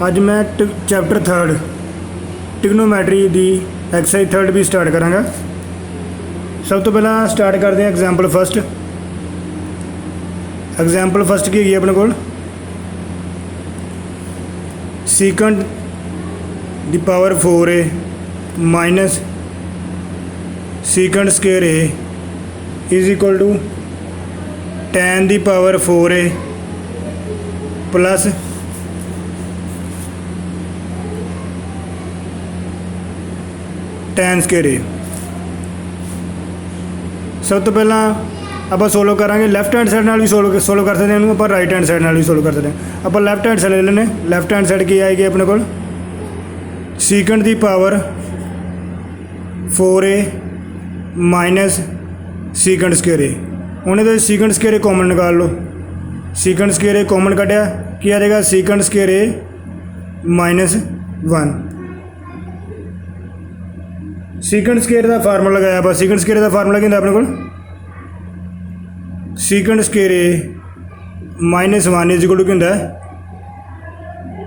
अज मैं चैप्टर 3 ट्रिग्नोमैट्री की एक्सरसाइज 3 भी स्टार्ट करांगा। सब तो पहला स्टार्ट करते हैं एग्जाम्पल फस्ट। एग्जाम्पल फस्ट की है अपने को secant the power 4a minus secant square a is equal to tan the power 4a plus tan square a। सब तो पहला आप सोल्व करांगे लैफ्ट हैंड साइड भी सोल्व कर सकते हैं, आप राइट हैंड साइड भी सोल्व कर सकते हैं। आप लैफ्ट हैंड साइड ले लेने। लैफ्ट हैंड साइड की आएगी अपने को secant the power 4a minus secant square a। उन्हें तो सीकंट स्केयर a कॉमन निकाल लो। सीकंट स्केयर a कॉमन कटिया की आ जाएगा secant square a minus 1। Secant square का फार्मूला लगाया आप। सीकंट स्केयर का फार्मूला क्या अपने को secant square a minus 1 is equal to क्या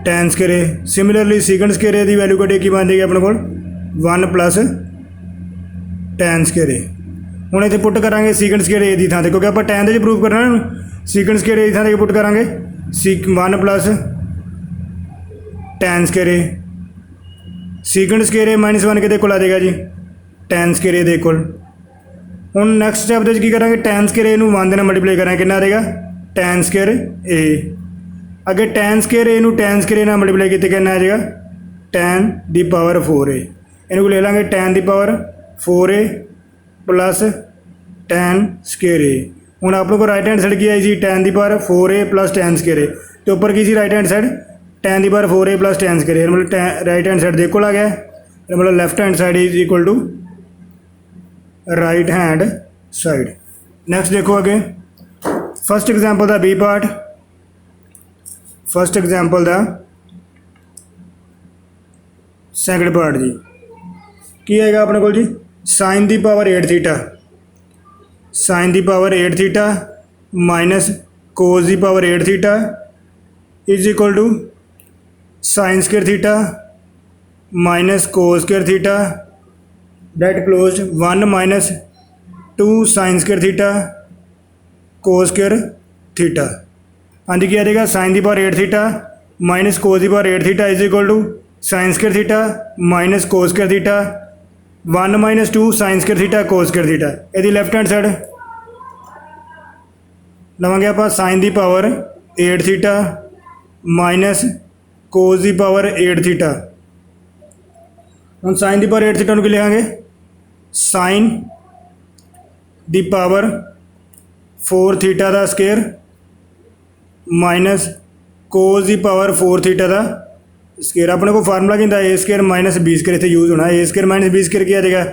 tan square a। Similarly secant square a की वैल्यू कटे की बन जाएगी अपने को 1 प्लस tan स्केयर a। हूँ इतने पुट करा सीकंट स्केयर a की थां ते, क्योंकि आप tan के प्रूव करना सीकंट स्केयर a की थां ते पुट करा 1 plus tan square a। Secant square a minus 1 कि आ जाएगा जी tan स्केयर a के। हूँ नैक्सट स्टैप की करा tan स्केयर a 1 के मल्टीप्लाई करा कि आ जाएगा tan स्केयर a। अगे tan square a tan square a multiply किए क्या आ जाएगा tan दी पावर 4a। इनको ले लेंगे tan the power 4a plus tan square a। हूँ आप लोग को राइट हैंड साइड की आई सी tan the power 4a plus tan square a, तो ऊपर की सी right hand side tan the power 4a plus tan square a, मतलब राइट हैंड साइड देखो आ गया, मतलब left hand side is equal to right hand side. Next देखो आगे फस्ट एग्जाम्पल का बी पार्ट। फस्ट एग्जाम्पल का सैकंड पार्ट जी की आएगा अपने को जी sine the power 8 theta. Sine the power 8 theta minus cos the power 8 theta is equal to sine square theta minus cos square theta डेट क्लोज 1 minus 2 sine square theta cos square theta. हाँ जी, क्या आएगा sine the power 8 theta minus cos the power 8 theta is equal to sine square theta minus cos square theta 1 minus 2 sine square theta cos square theta. यदि left hand side लवेंगे आप sine the power 8 theta minus cos the power 8 theta. हम sine the power 8 theta को लिखेंगे sine the power 4 theta का square minus cos the power 4 theta का square. अपने को फार्मूला क्या a square minus B square इतने यूज होना। A square minus B square क्या आ जाएगा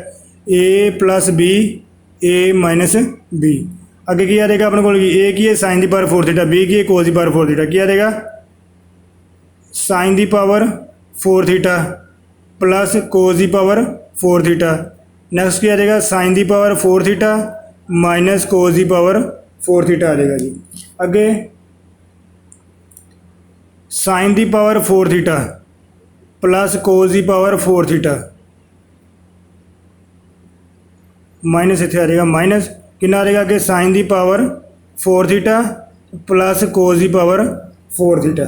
a plus b a minus b. अगे की आ जाएगा अपने को ए की है sine the power 4 theta, b की है कोस दी पावर 4 थीटा। क्या आ जाएगा sine the power 4 theta plus cos the power 4 theta. Next क्या आ जाएगा sine the power 4 theta minus cos the power 4 theta आ जाएगा जी। अगे sine the power 4 theta plus cos the power 4 theta minus इतने आ जाएगा माइनस कितना आ जाएगा अगे sine the power 4 theta plus cos the power 4 theta.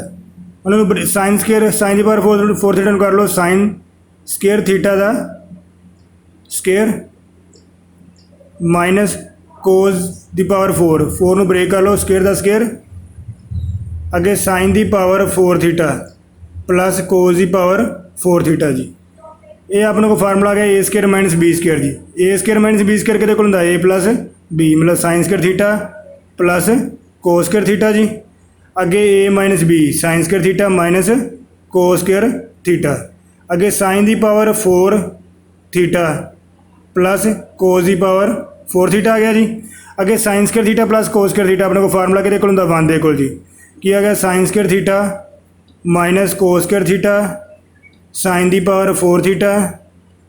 उन्होंने sine square sine the power 4 theta कर लो साइन स्केयर थीटा का square minus cos the power 4 में ब्रेक कर लो स्केयर का स्केयर अगे sine the power 4 theta plus cos the power 4 theta जी। ये अपने को फार्मूला आ गया A square minus B square जी। A square minus B square कितने को ए प्लस बी, मतलब sine square theta plus cos square theta जी। अगे A minus B sign square theta minus cos square theta. अगे sine the power 4 theta plus cos the power 4 theta आ गया जी। अगे sine square theta plus cos square theta अपने को formula कितने को 1 दे को जी की आ गया sine square theta minus cos square theta sine the power 4 theta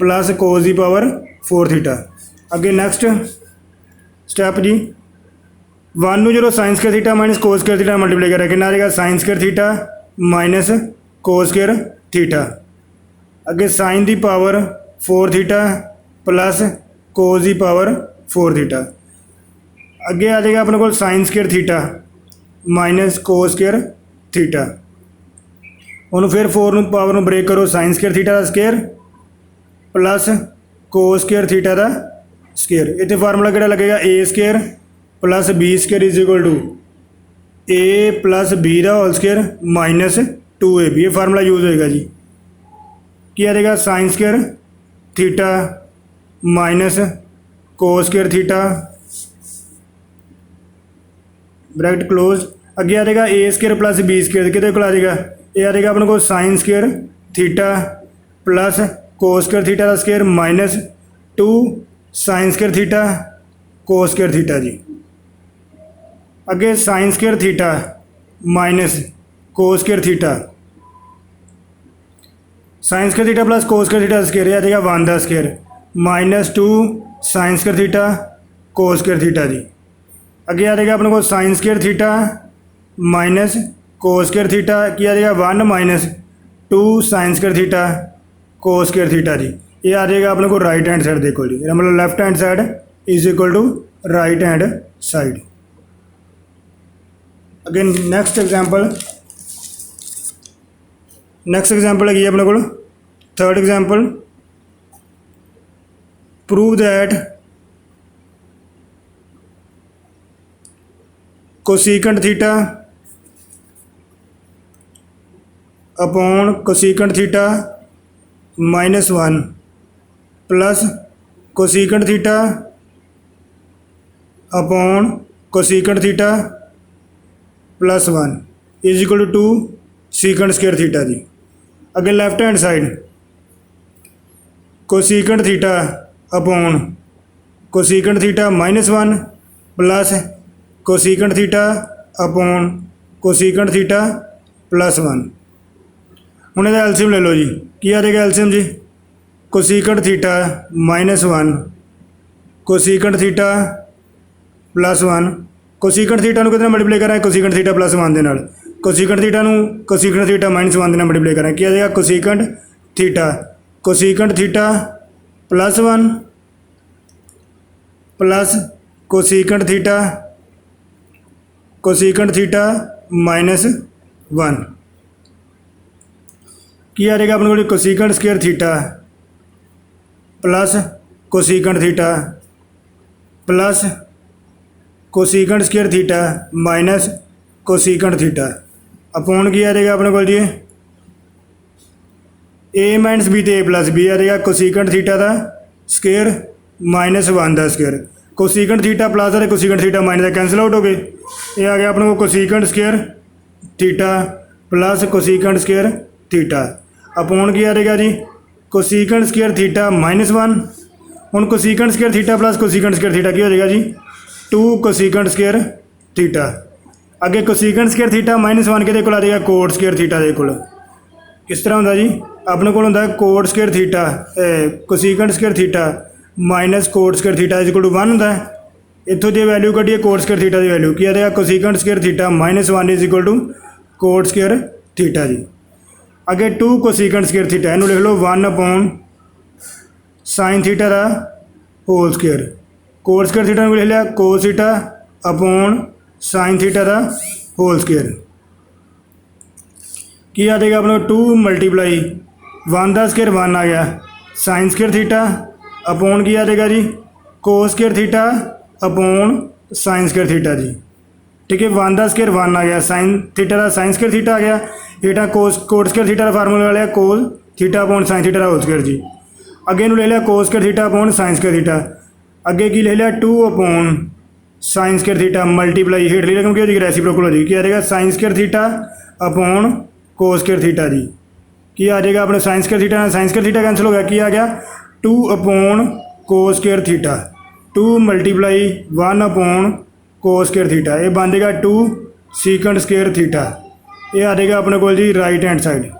plus cos the power 4 theta. अगे नैक्सट स्टैप जी 1 ਨੂੰ जो sine square theta minus cos square theta multiply करें कि आ जाएगा sine square theta minus cos square theta. अगे sine the power 4 theta plus cos the power 4 theta. अगे आ जाएगा अपने को sine square theta minus cos square theta. उन्होंने फिर 4 पावर ब्रेक करो, साइन स्केयर थीटा का square plus cos square theta का स्केयर। इतने फार्मूला किहड़ा लगेगा, a square plus b square is equal to a plus b का होल स्केयर माइनस 2ab। ये फार्मूला यूज होएगा जी। क्या आएगा, sine square theta minus cos square theta bracket close. अगे आ जाएगा a square plus b square, कितने को आ जाएगा, ये आ जाएगा अपने को sine square theta plus cos square theta का square minus 2 sine square theta cos square theta जी। अगे sine square theta minus cos square theta, sine square theta plus cos square theta square आ जाएगा 1 का square minus 2 sine square theta cos square theta जी। अगे आ जाएगा अपने को sine square theta minus cos square theta की आ जाएगा 1 minus 2 sine square theta cos square theta जी। ये आ जाएगा अपने को राइट हैंड साइड, देखो जी, मतलब left hand side is equal to right hand side. Again next example है अपने को third example, prove that cosecant theta upon cosecant theta minus 1 plus cosecant theta upon cosecant theta plus 1 is equal to 2 secant square theta जी। अगे left hand side cosecant theta upon cosecant theta minus 1 plus cosecant theta upon cosecant theta plus 1। हूँ इसका LCM ले लो जी, की आ जाएगा LCM जी, cosecant theta minus 1 cosecant theta plus 1। Cosecant theta कितने मल्टीप्लाई करा है, कोसिकेंट थीटा प्लस 1 के नाल, cosecant theta cosecant theta minus 1 के नाल मल्टीप्लाई करा, क्या आ जाएगा cosecant theta plus 1 plus cosecant theta minus 1 की आ जाएगा अपने को cosecant square theta plus cosecant theta plus cosecant square theta minus cosecant theta upon की आ जाएगा अपने को जी ए माइनस बी तो ए प्लस बी आ जाएगा कोसिकेंट थीटा का स्केयर माइनस 1 का स्केयर। कोसिकेंट थीटा प्लस है cosecant theta minus cancel out हो गए। ये आ गया अपने को cosecant square theta plus cosecant square theta upon की आ जाएगा जी कोसिकेंट स्केयर थीटा माइनस 1। हूँ cosecant square theta plus cosecant square theta की हो जाएगा जी 2 कोसिकेंट स्केयर थीटा। अगे कोसिकेंट स्केयर थीटा माइनस 1 के आ जाएगा कोट स्केयर थीटा के कोल। किस तरह होंगे जी, अपने को होंगे cot square theta cosecant square theta minus cot square theta is equal to 1 होंगे। इतों की वैल्यू कटिए कोट स्केयर थीटा की वैल्यू की आ जाएगा cosecant square theta minus 1 is equal to cot square theta जी। अगे 2 कोसिकेंट स्केयर थीटा इन्हों लिख लो 1 अपॉन साइन थीटा का whole square, cot square theta लिख लिया cos theta upon sine theta का होल स्केयर की आ जाएगा अपने 2 मल्टीप्लाई 1 का स्केयर 1 आ गया साइन स्केयर थीटा अपॉन की आ जाएगा जी cos square theta upon sine square theta जी। ठीक है, 1 का स्केयर 1 आ गया साइन थीटा का साइन स्केयर थीटा आ गया हेठा कोट स्केयर थीटा का फार्मूला लिया cos theta upon sine theta का होल स्केयर जी। अगे इन्होंने ले लिया cos square theta upon sine square theta, अगे की ले लिया 2 upon sine square theta multiply हेठ ले लिया क्योंकि रेसिप्रोकल हो जाएगी, क्या आ जाएगा sine square theta upon cos square theta जी। की आ जाएगा अपने साइन स्केयर थीटा कैंसिल हो गया, की आ गया 2 upon cos square theta 2 multiply 1 upon cos square theta, ये बन जाएगा 2 सीकेंट स्केयर थीटा। ये आ जाएगा अपने को जी राइट हैंड साइड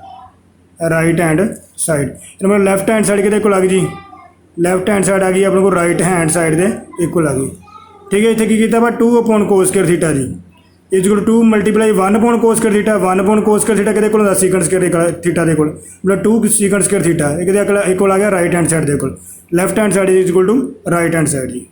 मतलब लैफ्ट हैंड साइड के आ गई जी, लैफ्ट हैंड साइड आ गई अपने को राइट हैंड साइड के इक्वल आ गई। ठीक है, इतने की किया 2 अपॉन कोस स्केयर थीटा जी is equal to multiply 1 cos square theta 1 cos square theta किहदे कोल सीकेंट स्क्वायर थीटा दे कोल मतलब 2 सीकेंट स्क्वायर थीटा ये कोल आ गया राइट हैंड साइड दे कोल left hand side is equal to right hand side ji.